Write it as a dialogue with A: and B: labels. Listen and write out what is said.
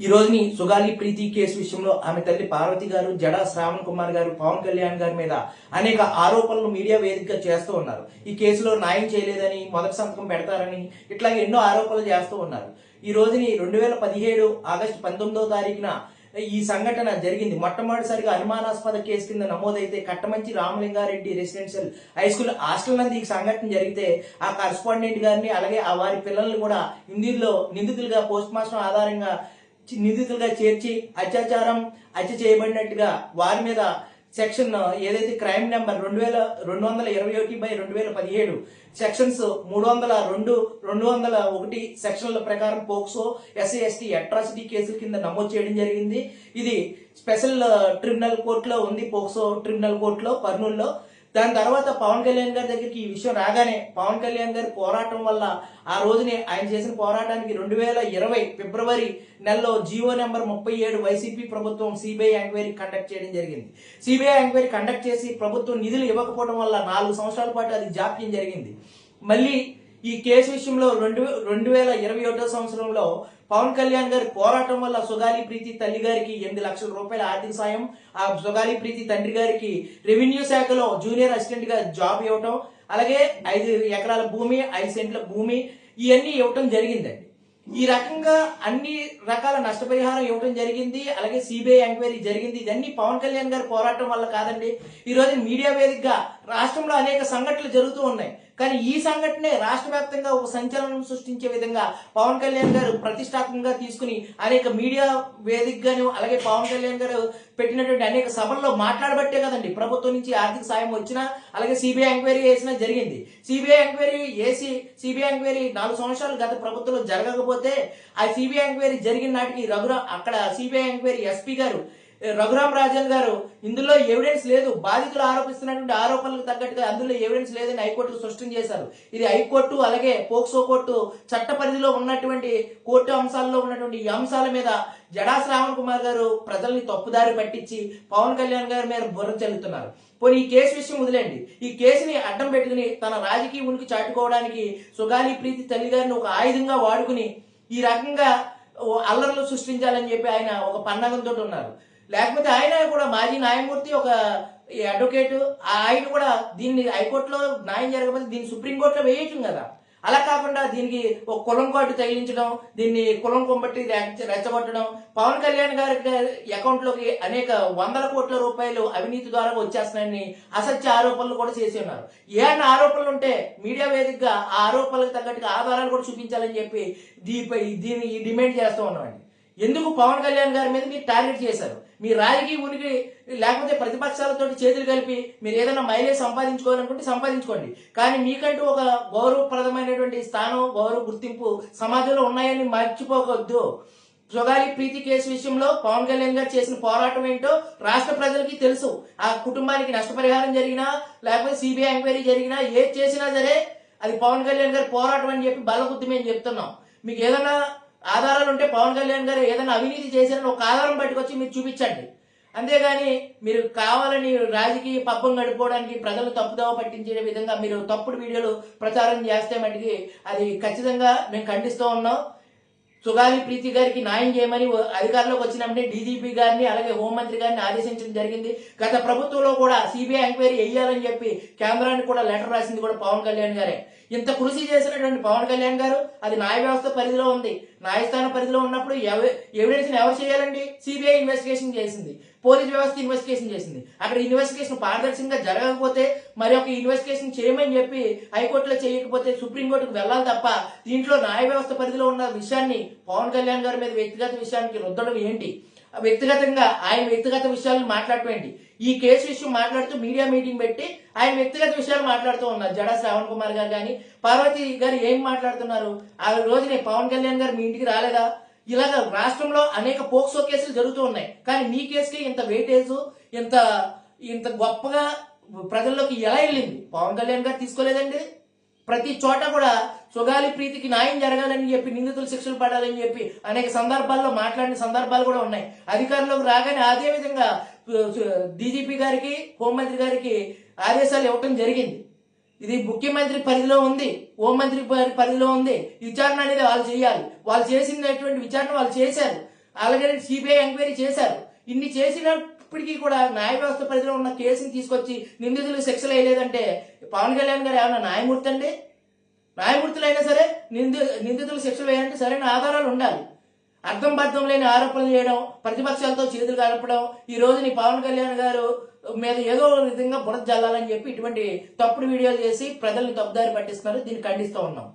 A: ఈ రోజుని సుగాలి ప్రీతి కేసు విషయంలో ఆమె తల్లి పార్వతి గారు, జడా శ్రావణ్ కుమార్ గారు, పవన్ కళ్యాణ్ గారి మీద అనేక ఆరోపణలు మీడియా వేదికగా చేస్తూ ఉన్నారు. ఈ కేసులో న్యాయం చేయలేదని, మొదటి సంతకం పెడతారని ఇట్లాగే ఎన్నో ఆరోపణలు చేస్తూ ఉన్నారు. ఈ రోజుని 2017 ఆగస్టు 19వ తారీఖున ఈ సంఘటన జరిగింది. మొట్టమొదటిసారిగా అనుమానాస్పద కేసు కింద నమోదైతే కట్టమంచి రామలింగారెడ్డి రెసిడెన్షియల్ హై స్కూల్ హాస్టల్ నందు ఈ సంఘటన జరిగితే ఆ కరస్పాండెంట్ గారిని అలాగే ఆ వారి పిల్లల్ని కూడా ఇందులో నిందితులుగా పోస్ట్ మార్టం ఆధారంగా నిందితులుగా చేర్చి హత్య చేయబడినట్టుగా వారి మీద సెక్షన్ ఏదైతే క్రైమ్ నెంబర్ 2221/2017 సెక్షన్స్ 302, 201 సెక్షన్ల ప్రకారం పోక్సో SC/ST అట్రాసిటీ కేసుల కింద నమోదు చేయడం జరిగింది. ఇది స్పెషల్ ట్రిబ్యునల్ కోర్టులో ఉంది, పోక్సో ట్రిబ్యునల్ కోర్టులో కర్నూలులో. దాని తర్వాత పవన్ కళ్యాణ్ గారి దగ్గరికి ఈ విషయం రాగానే పవన్ కళ్యాణ్ గారి పోరాటం వల్ల ఆ రోజునే ఆయన చేసిన పోరాటానికి 2020 ఫిబ్రవరి నెలలో జీవో నెంబర్ 37 వైసీపీ ప్రభుత్వం సిబిఐ ఎంక్వైరీ కండక్ట్ చేయడం జరిగింది. సిబిఐ ఎంక్వైరీ కండక్ట్ చేసి ప్రభుత్వం నిధులు ఇవ్వకపోవడం వల్ల 4 సంవత్సరాల పాటు అది జాప్యం జరిగింది. మళ్ళీ ఈ కేసు విషయంలో 2021 సంవత్సరంలో పవన్ కళ్యాణ్ గారి పోరాటం వల్ల సుగాలి ప్రీతి తల్లి గారికి 8 లక్షల రూపాయల ఆర్థిక సాయం, ఆ సుగాలి ప్రీతి తండ్రి గారికి రెవెన్యూ శాఖలో జూనియర్ అసిస్టెంట్ గా జాబ్ ఇవ్వటం, అలాగే 5 ఎకరాల భూమి, 5 సెంట్ల భూమి ఇవన్నీ ఇవ్వటం జరిగిందండి. ఈ రకంగా అన్ని రకాల నష్టపరిహారం ఇవ్వడం జరిగింది. అలాగే సిబిఐ ఎంక్వైరీ జరిగింది. ఇదన్నీ పవన్ కళ్యాణ్ గారి పోరాటం వల్ల కాదండి. ఈ రోజు మీడియా వేదికగా రాష్ట్రంలో అనేక సంఘటనలు జరుగుతూ ఉన్నాయి. కానీ ఈ సంఘటనే రాష్ట్ర వ్యాప్తంగా ఒక సంచలనం సృష్టించే విధంగా పవన్ కళ్యాణ్ గారు ప్రతిష్టాత్మకంగా తీసుకుని అనేక మీడియా వేదికగాను అలాగే పవన్ కళ్యాణ్ గారు పెట్టినటువంటి అనేక సభల్లో మాట్లాడబట్టే కదండి ప్రభుత్వం నుంచి ఆర్థిక సాయం వచ్చినా అలాగే సిబిఐ ఎంక్వైరీ చేసినా జరిగింది. సిబిఐ ఎంక్వైరీ 4 సంవత్సరాలు గత ప్రభుత్వంలో జరగకపోతే ఆ సిబిఐ ఎంక్వైరీ జరిగిన నాటికి అక్కడ సిబిఐ ఎంక్వైరీ ఎస్పీ గారు రఘురామ్ రాజన్ గారు ఇందులో ఎవిడెన్స్ లేదు, బాధితులు ఆరోపిస్తున్నటువంటి ఆరోపణలకు తగ్గట్టుగా అందులో ఎవిడెన్స్ లేదని హైకోర్టుకు స్పష్టం చేశారు. ఇది హైకోర్టు అలాగే పోక్సో కోర్టు చట్ట పరిధిలో ఉన్నటువంటి కోర్టు అంశాల్లో ఉన్నటువంటి ఈ అంశాల మీద జడా శ్రావణ్ కుమార్ గారు ప్రజల్ని తప్పుదారి పట్టించి పవన్ కళ్యాణ్ గారి మీద బుర్ర చల్లుతున్నారు. పోనీ ఈ కేసు విషయం వదిలేండి, ఈ కేసుని అడ్డం పెట్టుకుని తన రాజకీయ ఉనికి చాటుకోవడానికి సుగాలి ప్రీతి తల్లి గారిని ఒక ఆయుధంగా వాడుకుని ఈ రకంగా అల్లర్లు సృష్టించాలని చెప్పి ఆయన ఒక పన్నాగంతో ఉన్నారు. లేకపోతే ఆయన కూడా మాజీ న్యాయమూర్తి, ఒక అడ్వకేట్, ఆయన కూడా దీన్ని హైకోర్టులో న్యాయం జరగకపోతే దీన్ని సుప్రీంకోర్టులో వేయటం కదా. అలా కాకుండా దీనికి ఒక కులం కార్డు తగిలించడం, దీన్ని కులం కొంబట్టి రెచ్చగొట్టడం, పవన్ కళ్యాణ్ గారి అకౌంట్లోకి అనేక 100 కోట్ల రూపాయలు అవినీతి ద్వారా వచ్చేస్తున్నాయని అసత్య ఆరోపణలు కూడా చేసి ఉన్నారు. ఏమన్నా ఆరోపణలు ఉంటే మీడియా వేదికగా ఆ ఆరోపణలకు తగ్గట్టుగా ఆధారాలు కూడా చూపించాలని చెప్పి దీన్ని డిమాండ్ చేస్తూ ఉన్నామండి. ఎందుకు పవన్ కళ్యాణ్ గారి మీద మీరు టార్గెట్ చేశారు? మీ రాజకీయ ఉనికి లేకపోతే ప్రతిపక్షాలతో చేతులు కలిపి మీరు ఏదైనా మైలేజ్ సంపాదించుకోవాలనుకుంటే సంపాదించుకోండి. కానీ మీకంటూ ఒక గౌరవప్రదమైనటువంటి స్థానం, గౌరవ గుర్తింపు సమాజంలో ఉన్నాయని మర్చిపోవద్దు. సుగాలి ప్రీతి కేసు విషయంలో పవన్ కళ్యాణ్ గారు చేసిన పోరాటం ఏంటో రాష్ట్ర ప్రజలకి తెలుసు. ఆ కుటుంబానికి నష్టపరిహారం జరిగినా లేకపోతే సిబిఐ ఎంక్వైరీ జరిగినా ఏది చేసినా సరే అది పవన్ కళ్యాణ్ గారి పోరాటం అని చెప్పి బలగుద్ది మేము చెప్తున్నాం. మీకు ఏదైనా ఆధారాలు ఉంటే పవన్ కళ్యాణ్ గారు ఏదైనా అవినీతి చేశారని ఒక ఆధారం పట్టుకొచ్చి మీరు చూపించండి. అంతేగాని మీరు కావాలని రాజకీయ పబ్బం గడుపుకోవడానికి ప్రజలు తప్పుదోవ పట్టించే విధంగా మీరు తప్పుడు వీడియోలు ప్రచారం చేస్తే మటుకి అది ఖచ్చితంగా మేము ఖండిస్తూ ఉన్నాం. సుగాలి ప్రీతి గారికి న్యాయం చేయమని అధికారంలోకి వచ్చినప్పుడే డీజీపీ గారిని అలాగే హోంమంత్రి గారిని ఆదేశించడం జరిగింది. గత ప్రభుత్వంలో కూడా సిబిఐ ఎంక్వైరీ వేయాలని చెప్పి కేంద్రానికి కూడా లెటర్ రాసింది కూడా పవన్ కళ్యాణ్ గారే. ఇంత కృషి చేసినటువంటి పవన్ కళ్యాణ్ గారు అది న్యాయ వ్యవస్థ పరిధిలో ఉంది. న్యాయస్థానం పరిధిలో ఉన్నప్పుడు ఎవిడెన్స్ ఎవరు చేయాలండి? సిబిఐ ఇన్వెస్టిగేషన్ చేసింది, పోలీస్ వ్యవస్థ ఇన్వెస్టిగేషన్ చేసింది. అక్కడ ఇన్వెస్టిగేషన్ పారదర్శకంగా జరగకపోతే మరి ఒక ఇన్వెస్టిగేషన్ చేయమని చెప్పి హైకోర్టులో చేయకపోతే సుప్రీంకోర్టుకు వెళ్ళాలి తప్ప దీంట్లో న్యాయ వ్యవస్థ పరిధిలో ఉన్న విషయాన్ని పవన్ కళ్యాణ్ గారి మీద వ్యక్తిగత విషయానికి రుద్దడం ఏంటి? వ్యక్తిగతంగా ఆయన వ్యక్తిగత విషయాలను మాట్లాడటం ఈ కేసు విషయం మాట్లాడుతూ మీడియా మీటింగ్ పెట్టి ఆయన వ్యక్తిగత విషయాలు మాట్లాడుతూ ఉన్నారు. జడా శ్రావణ్ కుమార్ గారు కానీ పార్వతి గారు ఏం మాట్లాడుతున్నారు? ఆ రోజునే పవన్ కళ్యాణ్ గారు మీ ఇంటికి రాలేదా? ఇలాగ రాష్ట్రంలో అనేక పోక్సో కేసులు జరుగుతూ ఉన్నాయి. కానీ మీ కేసుకి ఇంత వెయిటేజ్, ఇంత గొప్పగా ప్రజల్లోకి ఎలా వెళ్ళింది? పవన్ కళ్యాణ్ గారు తీసుకోలేదండి. ప్రతి చోట కూడా సుగాలి ప్రీతికి న్యాయం జరగాలని చెప్పి నిందితులు శిక్షలు పడాలని చెప్పి అనేక సందర్భాల్లో మాట్లాడిన సందర్భాలు కూడా ఉన్నాయి. అధికారంలోకి రాగానే అదే విధంగా డీజీపీ గారికి హోంమంత్రి గారికి ఆదేశాలు ఇవ్వటం జరిగింది. ఇది ముఖ్యమంత్రి పరిధిలో ఉంది, హోంమంత్రి పరిధిలో ఉంది. విచారణ అనేది వాళ్ళు చేయాలి. వాళ్ళు చేసినటువంటి విచారణ వాళ్ళు చేశారు. అలాగే సిబిఐ ఎంక్వైరీ చేశారు. ఇన్ని చేసినప్పటికీ కూడా న్యాయ వ్యవస్థ పరిధిలో ఉన్న కేసుని తీసుకొచ్చి నిందితులు శిక్షలు వేయలేదంటే పవన్ కళ్యాణ్ గారు ఏమన్నా న్యాయమూర్తి అండి? న్యాయమూర్తులైనా సరే నిందితులు శిక్షలు వేయాలంటే సరైన ఆధారాలు ఉండాలి. అర్థం బద్ధం లేని ఆరోపణలు చేయడం, ప్రతిపక్షాలతో చేతులు కలపడం, ఈ రోజు నీ పవన్ కళ్యాణ్ గారు మీద ఏదో విధంగా బురద జల్లాలని చెప్పి ఇటువంటి తప్పుడు వీడియోలు చేసి ప్రజల్ని తప్పుదారి పట్టిస్తున్నారు. దీన్ని ఖండిస్తూ ఉన్నాం.